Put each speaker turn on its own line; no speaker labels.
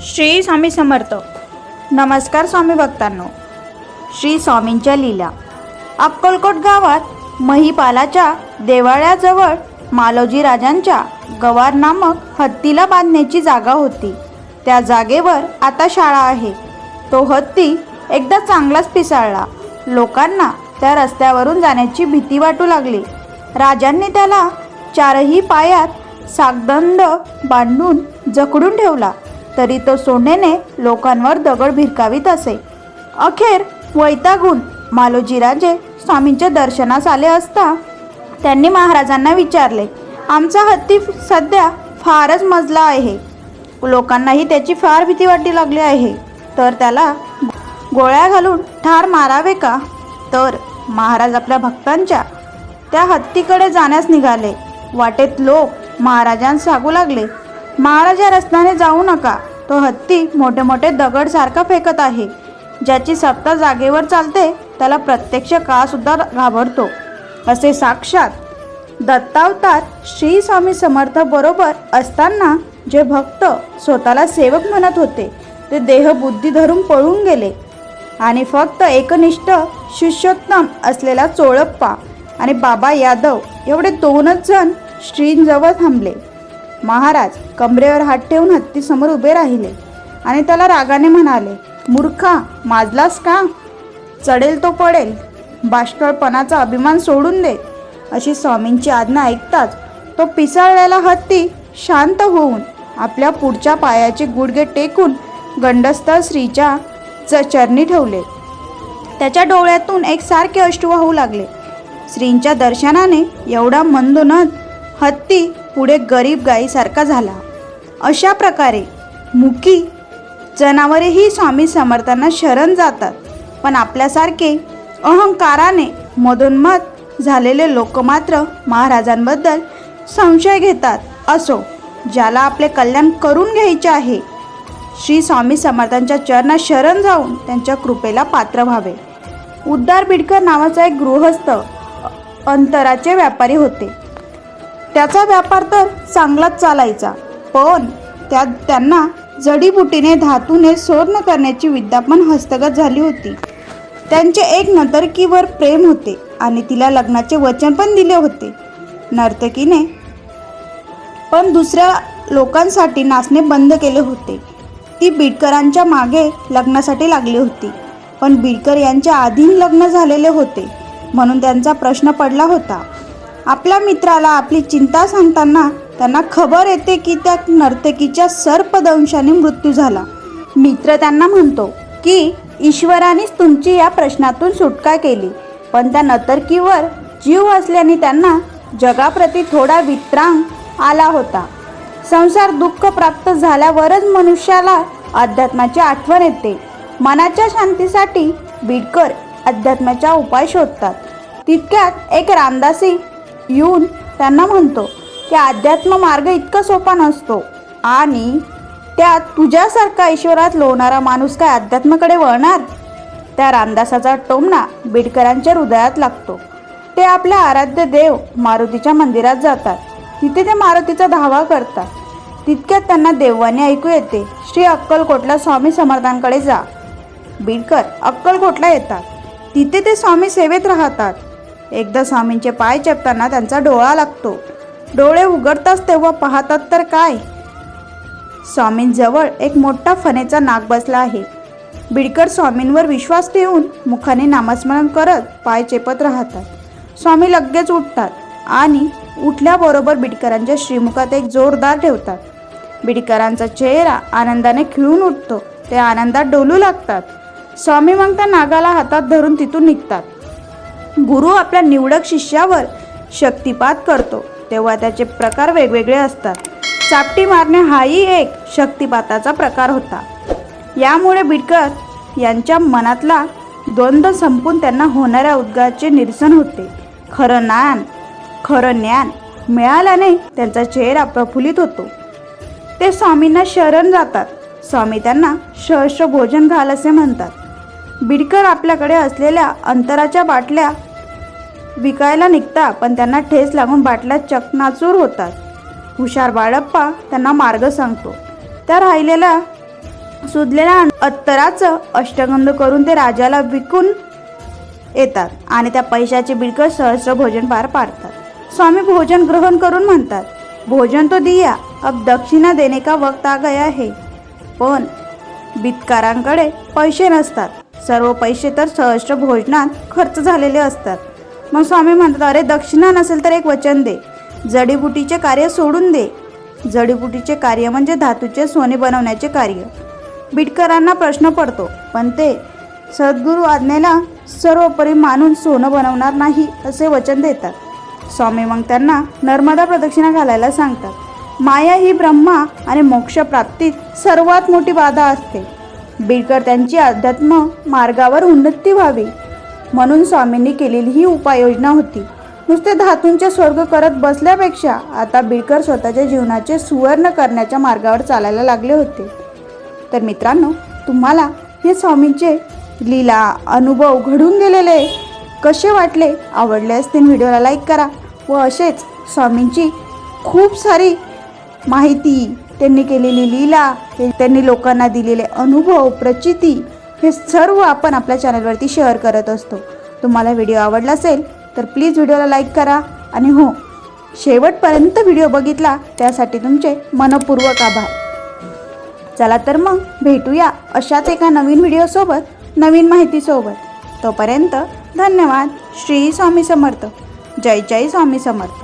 श्री स्वामी समर्थ. नमस्कार स्वामी भक्तांनो. श्री स्वामींच्या लीला. अक्कलकोट गावात महिपालाच्या देवाळ्याजवळ मालोजी राजांच्या गवार नामक हत्तीला बांधण्याची जागा होती. त्या जागेवर आता शाळा आहे. तो हत्ती एकदा चांगलाच पिसाळला. लोकांना त्या रस्त्यावरून जाण्याची भीती वाटू लागली. राजांनी त्याला चारही पायात सागदंड बांधून जखडून ठेवला, तरी तो सोंडेने लोकांवर दगड भिरकावीत असे. अखेर वैतागून मालोजी राजे स्वामींच्या दर्शनास आले असता त्यांनी महाराजांना विचारले, आमचा हत्ती सध्या फारच मजला आहे. लोकांनाही त्याची फार भीती वाटू लागली आहे, तर त्याला गोळ्या घालून ठार मारावे का? तर महाराज आपल्या भक्तांच्या त्या हत्तीकडे जाण्यास निघाले. वाटेत लोक महाराजांस सांगू लागले, महाराज या रस्त्याने जाऊ नका. तो हत्ती मोठे मोठे दगड सारखा फेकत आहे. ज्याची सत्ता जागेवर चालते त्याला प्रत्यक्ष काळ सुद्धा घाबरतो. असे साक्षात दत्तावतार श्री स्वामी समर्थ बरोबर असताना जे भक्त स्वतःला सेवक म्हणत होते ते देहबुद्धी धरून पळून गेले आणि फक्त एकनिष्ठ शिष्योत्तम असलेला चोळप्पा आणि बाबा यादव एवढे दोनच जण श्रींजवळ थांबले. महाराज कमरेवर हात ठेवून हत्तीसमोर उभे राहिले आणि त्याला रागाने म्हणाले, मूर्खा, माजलास का? चढेल तो पडेल. बाष्कळपणाचा अभिमान सोडून दे. अशी स्वामींची आज्ञा ऐकताच तो पिसाळलेला हत्ती शांत होऊन आपल्या पुढच्या पायाचे गुडघे टेकून गंडस्थळ श्रीच्या चरणी ठेवले. त्याच्या डोळ्यातून एकसारखे अश्रू वाहू लागले. श्रींच्या दर्शनाने एवढा मंदोन्मत्त हत्ती पुढे गरीब गायीसारखा झाला. अशा प्रकारे मुकी जनावरेही स्वामी समर्थांना शरण जातात, पण आपल्यासारखे अहंकाराने मदोन्मत्त झालेले लोक मात्र महाराजांबद्दल संशय घेतात. असो, ज्याला आपले कल्याण करून घ्यायचे आहे श्री स्वामी समर्थांच्या चरणात शरण जाऊन त्यांच्या कृपेला पात्र व्हावे. उद्धार बिडकर नावाचा एक गृहस्थ अंतराचे व्यापारी होते. त्याचा व्यापार तर चांगलाच चालायचा, पण त्यांना जडीबुटीने धातूने सोर्ण करण्याची विद्या पण हस्तगत झाली होती. त्यांचे एक नर्तकीवर प्रेम होते आणि तिला लग्नाचे वचन पण दिले होते. नर्तकीने पण दुसऱ्या लोकांसाठी नाचणे बंद केले होते. ती बिडकरांच्या मागे लग्नासाठी लागली होती, पण बिडकर यांच्या आधी लग्न झालेले होते म्हणून त्यांचा प्रश्न पडला होता. आपल्या मित्राला आपली चिंता सांगताना त्यांना खबर येते की त्या नर्तकीच्या सर्पदंशाने मृत्यू झाला. मित्र त्यांना म्हणतो की ईश्वरानेच तुमची या प्रश्नातून सुटका केली, पण त्या नर्तकीवर जीव असल्याने त्यांना जगाप्रती थोडा वित्रांग आला होता. संसार दुःख प्राप्त झाल्यावरच मनुष्याला अध्यात्माची आठवण येते. मनाच्या शांतीसाठी बिडकर अध्यात्माचा उपाय शोधतात. तितक्यात एक रामदासी येऊन त्यांना म्हणतो की अध्यात्म मार्ग इतका सोपा नसतो आणि त्यात तुझ्यासारखा ईश्वरात लोणारा माणूस काय अध्यात्माकडे वळणार? त्या रामदासाचा टोमणा बिडकरांच्या हृदयात लागतो. ते आपल्या आराध्य देव मारुतीच्या मंदिरात जातात. तिथे ते मारुतीचा धावा करतात. तितक्यात त्यांना देववाणी ऐकू येते, श्री अक्कलकोटला स्वामी समर्थांकडे जा. बिडकर अक्कलकोटला येतात. तिथे ते स्वामी सेवेत राहतात. एकदा स्वामींचे पाय चेपताना त्यांचा डोळा लागतो. डोळे उघडताच तेव्हा पाहतात तर काय, स्वामींजवळ एक मोठा फणेचा नाग बसला आहे. बिडकर स्वामींवर विश्वास ठेवून मुखाने नामस्मरण करत पाय चेपत राहतात. स्वामी लगेच उठतात आणि उठल्याबरोबर बिडकरांच्या श्रीमुखात एक जोरदार ठेवतात. बिडकरांचा चेहरा आनंदाने खिळून उठतो. ते आनंदात डोलू लागतात. स्वामी मग त्या नागाला हातात धरून तिथून निघतात. गुरु आपल्या निवडक शिष्यावर शक्तिपात करतो तेव्हा त्याचे प्रकार वेगवेगळे असतात. चापटी मारणे हाही एक शक्तिपाताचा प्रकार होता. यामुळे बिडकर यांच्या मनातला द्वंद्व संपून त्यांना होणाऱ्या उद्गाराचे निरसन होते. खरं ज्ञान मिळाल्याने त्यांचा चेहरा प्रफुल्लित होतो. ते स्वामींना शरण जातात. स्वामी त्यांना सहस्त्र भोजन घाल असे म्हणतात. बिडकर आपल्याकडे असलेल्या अंतराच्या बाटल्या विकायला निघतात, पण त्यांना ठेस लागून बाटल्या चकनाचूर होतात. हुशार बाळप्पा त्यांना मार्ग सांगतो. त्या राहिलेल्या सुजलेल्या अत्तराचं अष्टगंध करून ते राजाला विकून येतात आणि त्या पैशाचे बिडकर सहस्त्र भोजन पार पाडतात। स्वामी भोजन ग्रहण करून म्हणतात, भोजन तो दिया, अब दक्षिणा देने का वक्त आ गया है। पण बितकारांकडे पैसे नसतात, सर्व पैसे तर सहस्त्र भोजनात खर्च झालेले असतात। मग स्वामी म्हणतात, अरे दक्षिणा नसेल तर एक वचन दे, जडीबुटीचे कार्य सोडून दे। जडीबुटीचे कार्य म्हणजे धातूचे सोने बनवण्याचे कार्य। बिडकरांना प्रश्न पडतो, पण ते सद्गुरू आज्ञेला सर्वोपरी मानून सोनं बनवणार नाही असे वचन देतात। स्वामी मग त्यांना नर्मदा प्रदक्षिणा घालायला सांगतात। माया ही ब्रह्मा आणि मोक्ष प्राप्तीत सर्वात मोठी बाधा असते। बिडकर त्यांची अध्यात्म मार्गावर उन्नती व्हावी म्हणून स्वामींनी केलेली ही उपाययोजना होती। नुसते धातूंचे स्वर्ग करत बसल्यापेक्षा आता बिडकर स्वतःच्या जीवनाचे सुवर्ण करण्याच्या मार्गावर चालायला लागले होते। तर मित्रांनो, तुम्हाला हे स्वामींचे लीला अनुभव घडून गेलेले कसे वाटले? आवडले असतील व्हिडिओला लाईक करा व असेच स्वामींची खूप सारी माहिती, त्यांनी केलेली लीला, त्यांनी लोकांना दिलेले अनुभव, प्रचिती, हे सर्व आपण आपल्या चॅनलवरती शेअर करत असतो। तुम्हाला व्हिडिओ आवडला असेल तर प्लीज व्हिडिओला लाईक करा आणि हो, शेवटपर्यंत व्हिडिओ बघितला त्यासाठी तुमचे मनपूर्वक आभार। चला तर मग भेटूया अशाच एका नवीन व्हिडिओसोबत, नवीन माहितीसोबत। तोपर्यंत धन्यवाद। श्री स्वामी समर्थ। जय जय स्वामी समर्थ।